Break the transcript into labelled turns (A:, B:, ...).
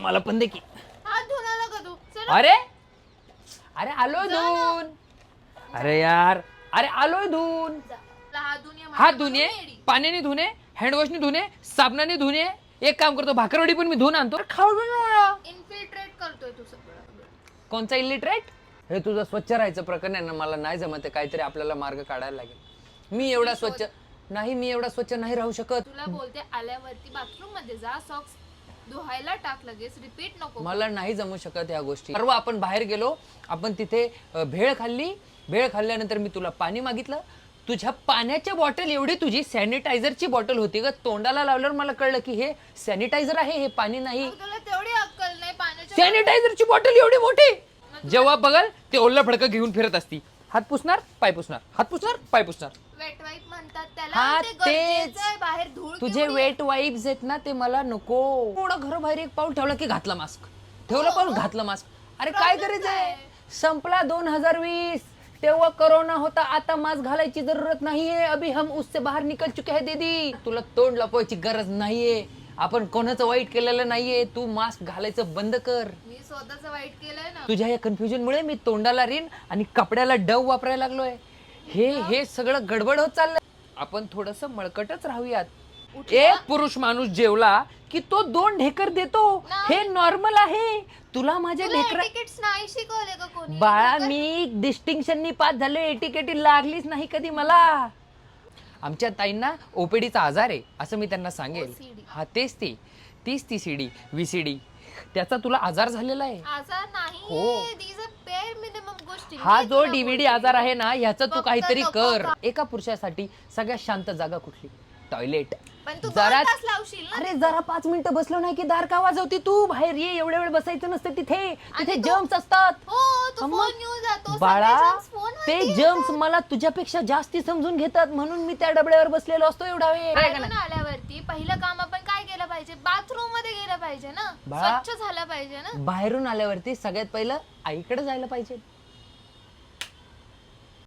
A: मला पण दे की.
B: हात धुवून आला का तू? चल
A: अरे अरे आलोय धुवून. अरे यार अरे आलोय धुवून.
B: हात धुवून ये,
A: हात
B: माझ्या
A: धुणे,
B: म्हणून येडी.
A: पाण्याने धुणे, हँडवॉशने धुणे, साबणाने धुणे. एक काम करतो, भाकरवडी पण मी धुवून आणतो. खाऊ दे ना मला.
B: इन्फिल्ट्रेट करतोय तू सगळं.
A: कोणचा इलिटरेट? हे तुझं स्वच्छ राहायचं प्रकरण आहे ना, मला नाही जमत. काहीतरी आपल्याला मार्ग काढायला लागेल. मी एवढा स्वच्छ नाही राहू शकत.
B: तुला बोलते आल्यावरती बाथरूम मध्ये जा, सॉक्स धुवायला टाक लगेच, रिपीट नको.
A: मला नाही जमू शकत ह्या गोष्टी. परवा आपण बाहेर गेलो, आपण तिथे भेळ खाल्ली. भेळ खाल्ल्यानंतर मी तुला पाणी मागितलं. तुझ्या पाण्याच्या बॉटल एवढी तुझी सॅनिटायझरची बॉटल होती ग. तोंडाला लावल्यावर मला कळलं की हे सॅनिटायझर आहे, हे पाणी नाही.
B: मग तुला तेवढी अक्कल नाही पाण्याच्या.
A: सॅनिटायझरची बॉटल एवढी मोठी. जेव्हा बघल ते ओल्लं फडकं घेऊन फिरत असती. हात पुसणार, पाय पुसणार, हात पुसणार, पाय पुसणार.
B: वेट वाईप म्हणतात त्याला.
A: हा,
B: ते
A: तेच.
B: गरजेचं आहे, बाहेर धूळ
A: तुझे
B: केवढी आहे.
A: वेट वाईप्स आहेत ना, ते मला नको. थोडं घराबाहेर एक पाऊल ठेवलं की घातला मास्क, ठेवलं पाऊल घातलं मास्क. अरे काय
B: Problem
A: करायचंय?
B: काय?
A: संपला 2020. तेव्हा कोरोना होता, आता मास्क घालायची जरूरत नाहीये. अभी हम उससे बाहेर निकल चुके हैं दीदी. तुला तोंड लपवायची गरज नाहीये. आपण कोणाचं वाईट केलेलं नाहीये. तू मास्क घालायचं बंद कर.
B: मी स्वतःच वाईट केलंय ना.
A: तुझ्या या कन्फ्युजन मुळे मी तोंडाला रिन आणि कपड्याला डव वापरायला लागलोय. हे सगळं गडबड होत चाललंय. आपण थोडस मळकटच राहूयात. एक पुरुष माणूस जेवला की तो 2 ढेकर देतो. हे नॉर्मल आहे. तुला माझ्या ढेकरा
B: तिकीट्स नाही शिकवले का कोणी?
A: बाळा, मी डिस्टिंक्शननी पास झाले. एटीकेटी लागलीच नाही कधी मला. आमच्या ताईंना ओपीडीचा आजार आहे असं मी त्यांना सांगेल.
B: OCD.
A: हा तीच ती सीडी व्हीसीडी, त्याचा तुला आजार झालेला आहे.
B: आजार नाही.
A: हो.
B: These are bare minimum गोष्टी.
A: हा
B: मी
A: जो
B: तुला
A: डीव्हीडी
B: बोलते.
A: आजार आहे ना, ह्याचं तू
B: फक्त
A: काहीतरी
B: नको
A: कर.
B: का?
A: एका पुरुषासाठी सगळ्यात शांत जागा कुठली? टॉयलेट.
B: पण तू
A: जरा
B: 2 तास लावशील ना.
A: अरे जरा 5 मिनिटं बसलो नाही की दार का वाजवते तू? बाहेर ये. एवढ्या वेळ बसायचं नसतं तिथे. तिथे
B: तू-
A: जर्म्स असतात.
B: हो, तू
A: मग
B: फोन घेऊन जातो.
A: बाळा,
B: सगळे germs फोनवरती
A: ते
B: येतात.
A: जर्म्स मला तुझ्यापेक्षा जास्ती समजून घेतात, म्हणून मी त्या डबड्यावर बसलेलो असतो एवढा वेळ.
B: बाहेरून आल्यावरती पहिलं काम आपण काय केलं पाहिजे? बाथरूम मध्ये गेलं पाहिजे ना.
A: बाळा,
B: स्वच्छ झालं पाहिजे ना.
A: बाहेरून आल्यावरती सगळ्यात पहिलं आईकडे जायला पाहिजे.